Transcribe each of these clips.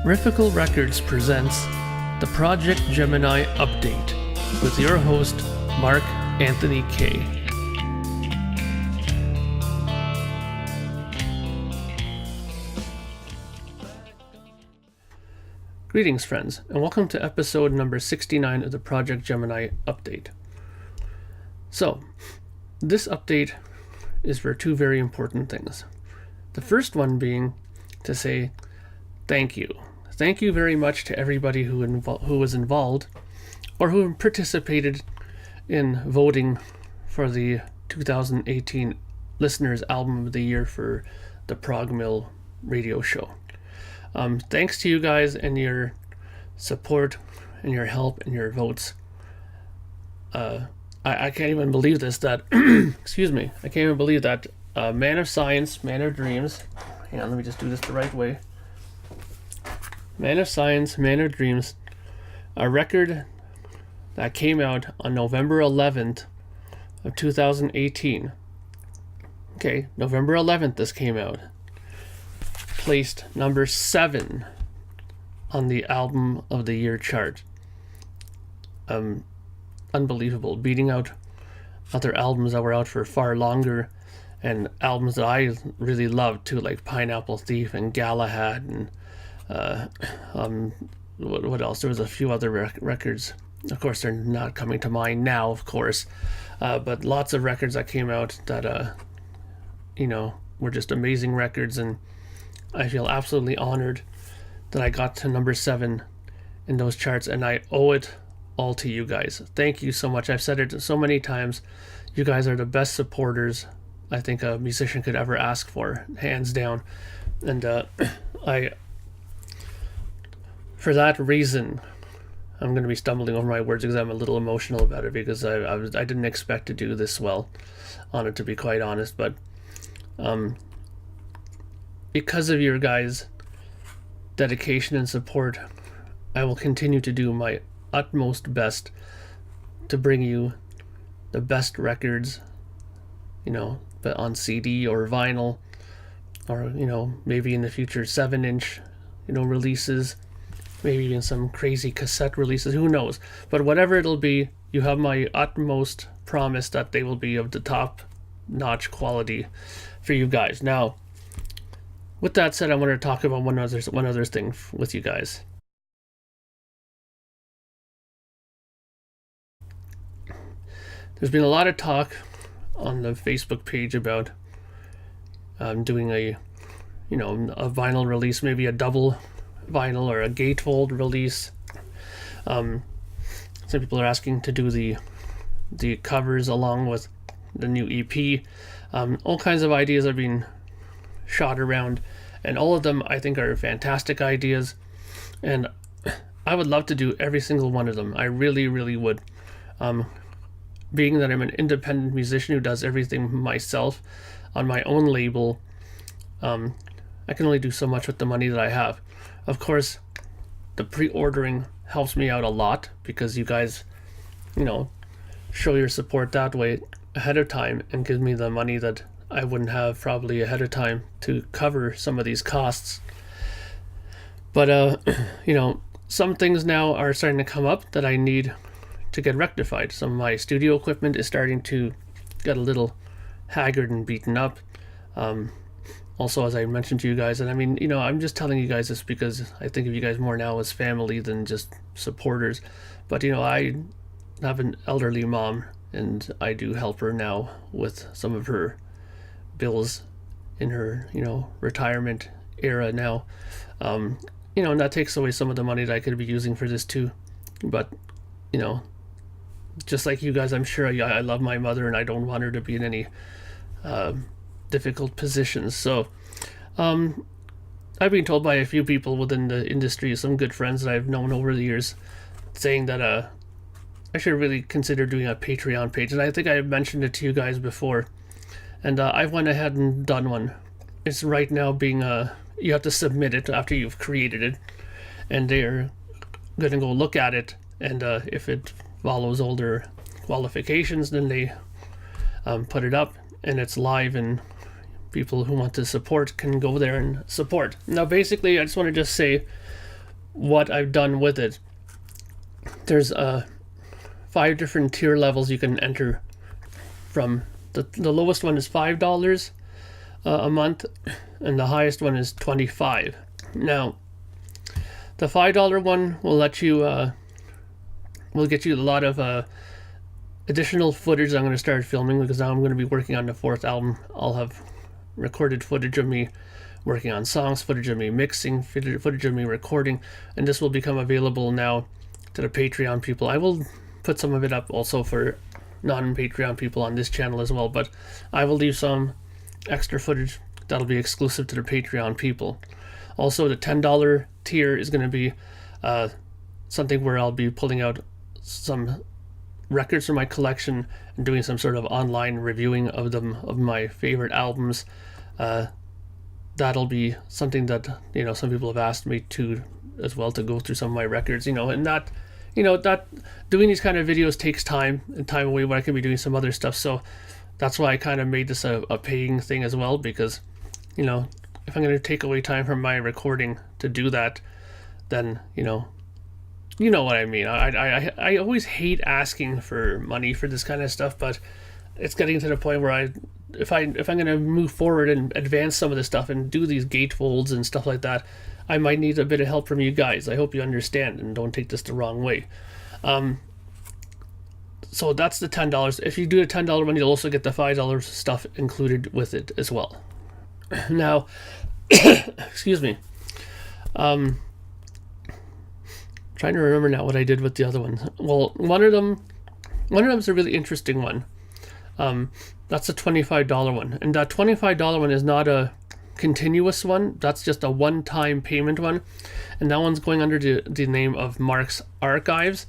Riffical Records presents the Projekt Gemineye Update with your host, Mark Anthony K. Greetings, friends, and welcome to episode number 69 of the Projekt Gemineye Update. So, this update is for two very important things. The first one being to say thank you. Thank you very much to everybody who was involved or who participated in voting for the 2018 Listeners Album of the Year for the Prog Mill radio show. Thanks to you guys and your support and your help and your votes. I can't even believe this, that, excuse me, I can't even believe that Man of Science, Man of Dreams, hang on, let me just do this the right way. Man of Science, Man of Dreams, a record that came out on November 11th of 2018. Okay, November 11th this came out. Placed number 7 on the Album of the Year chart. Unbelievable, beating out other albums that were out for far longer, and albums that I really loved too, like Pineapple Thief and Galahad, and what else? There was a few other records. Of course, they're not coming to mind now, of course, but lots of records that came out that were just amazing records, and I feel absolutely honored that I got to number 7 in those charts, and I owe it all to you guys. Thank you so much. I've said it so many times. You guys are the best supporters I think a musician could ever ask for, hands down. And for that reason, I'm going to be stumbling over my words because I'm a little emotional about it, because I didn't expect to do this well on it, to be quite honest. But because of your guys' dedication and support, I will continue to do my utmost best to bring you the best records, but on CD or vinyl, or maybe in the future 7-inch releases, maybe even some crazy cassette releases, who knows. But whatever it'll be, you have my utmost promise that they will be of the top notch quality for you guys. Now, with that said, I want to talk about one other thing with you guys. There's been a lot of talk on the Facebook page about doing a vinyl release, maybe a double vinyl or a gatefold release. Some people are asking to do the covers along with the new EP. All kinds of ideas are being shot around, and all of them I think are fantastic ideas, and I would love to do every single one of them. I really, really would. Being that I'm an independent musician who does everything myself on my own label, I can only do so much with the money that I have. Of course, the pre-ordering helps me out a lot, because you guys, show your support that way ahead of time and give me the money that I wouldn't have probably ahead of time to cover some of these costs. But, some things now are starting to come up that I need to get rectified. Some of my studio equipment is starting to get a little haggard and beaten up. Also, as I mentioned to you guys, and I'm just telling you guys this because I think of you guys more now as family than just supporters. But, I have an elderly mom, and I do help her now with some of her bills in her, retirement era now. And that takes away some of the money that I could be using for this too. But, just like you guys, I'm sure I love my mother, and I don't want her to be in any difficult positions. So I've been told by a few people within the industry, some good friends that I've known over the years, saying that I should really consider doing a Patreon page. And I think I mentioned it to you guys before, and I went ahead and done one. It's right now being you have to submit it after you've created it, and they're gonna go look at it, and if it follows older qualifications, then they put it up, and it's live, and people who want to support can go there and support. Now, basically, I just want to say what I've done with it. There's 5 different tier levels you can enter from. The lowest one is $5 a month, and the highest one is $25. Now, the $5 one will let you will get you a lot of additional footage I'm going to start filming, because now I'm going to be working on the 4th album. I'll have recorded footage of me working on songs, footage of me mixing, footage of me recording, and this will become available now to the Patreon people. I will put some of it up also for non-Patreon people on this channel as well, but I will leave some extra footage that'll be exclusive to the Patreon people. Also, the $10 tier is going to be something where I'll be pulling out some records from my collection and doing some sort of online reviewing of them, of my favorite albums. That'll be something that, you know, some people have asked me to as well, to go through some of my records, you know, and that, you know, that doing these kind of videos takes time and time away when I can be doing some other stuff. So that's why I kind of made this a paying thing as well, because, you know, if I'm going to take away time from my recording to do that, then, you know what I mean. I always hate asking for money for this kind of stuff, but it's getting to the point where if I'm going to move forward and advance some of this stuff and do these gatefolds and stuff like that, I might need a bit of help from you guys. I hope you understand and don't take this the wrong way. So that's the $10. If you do a $10 one, you'll also get the $5 stuff included with it as well. Now, excuse me. Trying to remember now what I did with the other ones. Well, one of them is a really interesting one. That's a $25 one, and that $25 one is not a continuous one. That's just a one-time payment one, and that one's going under the name of Mark's Archives.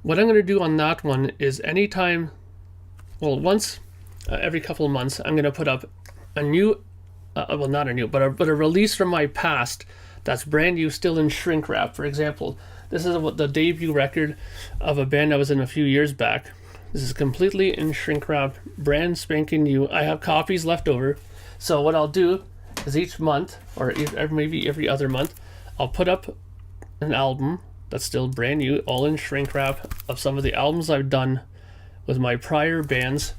What I'm going to do on that one is anytime, well, once every couple of months, I'm going to put up a new, well, not a new, but a release from my past that's brand new, still in shrink wrap. For example, this is the debut record of a band I was in a few years back. This is completely in shrink wrap, brand spanking new. I have copies left over. So what I'll do is each month, or maybe every other month, I'll put up an album that's still brand new, all in shrink wrap, of some of the albums I've done with my prior bands.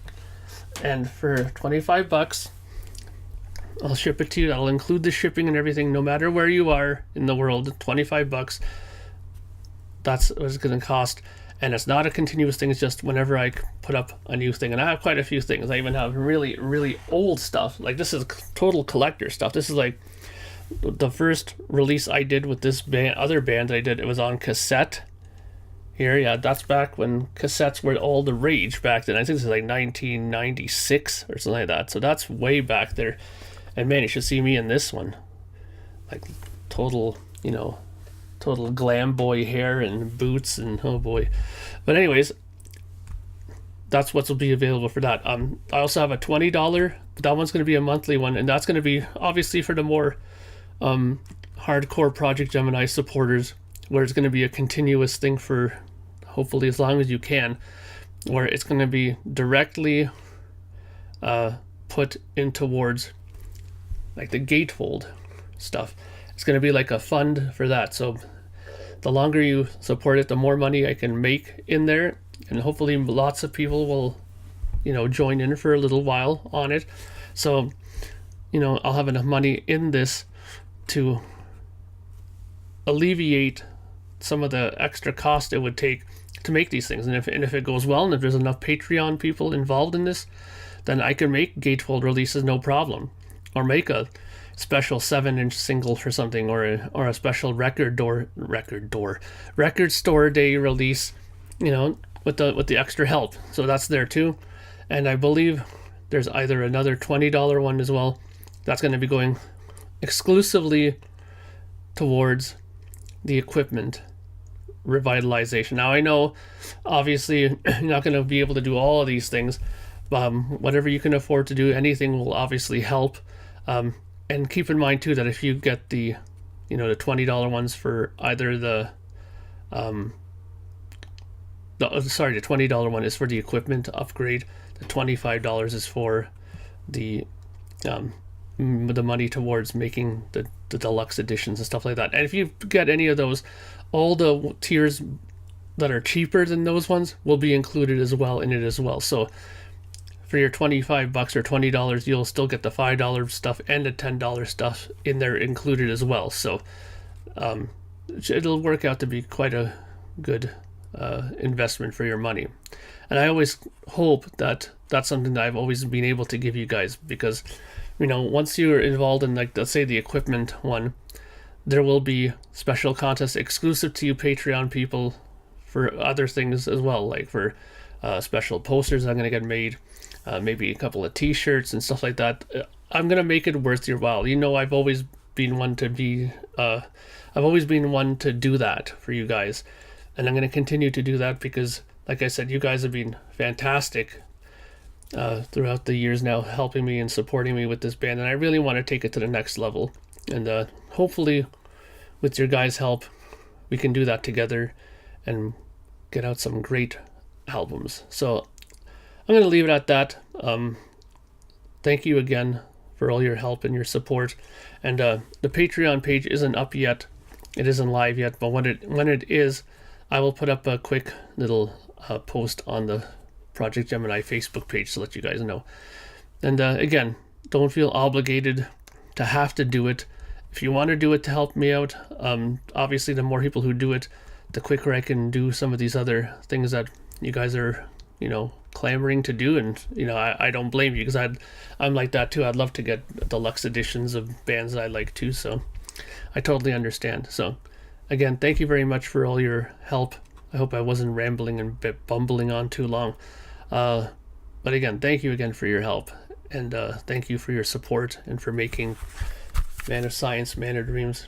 And for $25, I'll ship it to you. I'll include the shipping and everything, no matter where you are in the world. $25. That's what it's going to cost. And it's not a continuous thing. It's just whenever I put up a new thing. And I have quite a few things. I even have really, really old stuff. Like, this is total collector stuff. This is like the first release I did with this other band that I did. It was on cassette. Here, yeah, that's back when cassettes were all the rage back then. I think this is like 1996 or something like that. So that's way back there. And man, you should see me in this one. Like, total, you know, total glam boy hair and boots, and oh boy. But anyways, that's what will be available for that. I also have a $20, but that one's going to be a monthly one, and that's going to be obviously for the more hardcore Projekt Gemineye supporters, where it's going to be a continuous thing for hopefully as long as you can, where it's going to be directly put in towards like the gatefold stuff. It's going to be like a fund for that. So the longer you support it, the more money I can make in there, and hopefully lots of people will, you know, join in for a little while on it. So, you know, I'll have enough money in this to alleviate some of the extra cost it would take to make these things. And if it goes well, and if there's enough Patreon people involved in this, then I can make gatefold releases no problem, or make a special 7-inch single for something, or a special record store day release, you know, with the extra help. So that's there too. And I believe there's either another $20 one as well that's going to be going exclusively towards the equipment revitalization. Now, I know obviously you're not going to be able to do all of these things. Whatever you can afford to do, anything will obviously help. And keep in mind too that if you get the, you know, the $20 ones for either the $20 one is for the equipment upgrade. The $25 is for the the money towards making the deluxe editions and stuff like that. And if you get any of those, all the tiers that are cheaper than those ones will be included as well in it as well. So for your $25 or $20, you'll still get the $5 stuff and the $10 stuff in there included as well. So it'll work out to be quite a good investment for your money. And I always hope that that's something that I've always been able to give you guys, because once you're involved in, like, let's say the equipment one, there will be special contests exclusive to you Patreon people for other things as well, like for special posters I'm going to get made, maybe a couple of t-shirts and stuff like that. I'm going to make it worth your while. I've always been one to do that for you guys, and I'm going to continue to do that because, like I said, you guys have been fantastic throughout the years now, helping me and supporting me with this band, and I really want to take it to the next level. And hopefully with your guys' help we can do that together and get out some great albums. So I'm going to leave it at that. Thank you again for all your help and your support. And the Patreon page isn't up yet. It isn't live yet, but when it is, I will put up a quick little post on the Projekt Gemineye Facebook page to let you guys know. And again, don't feel obligated to have to do it. If you want to do it to help me out, obviously the more people who do it, the quicker I can do some of these other things that you guys are, clamoring to do. And, I don't blame you, because I'm like that too. I'd love to get deluxe editions of bands that I like too. So I totally understand. So again, thank you very much for all your help. I hope I wasn't rambling and bumbling on too long. But again, thank you again for your help. And thank you for your support and for making Man of Science, Man of Dreams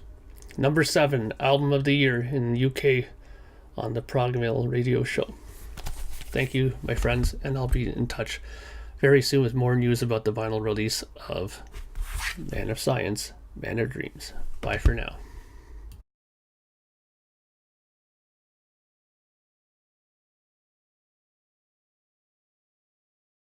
number 7 album of the year in the UK on the Progmail radio show. Thank you, my friends, and I'll be in touch very soon with more news about the vinyl release of Man of Science, Man of Dreams. Bye for now.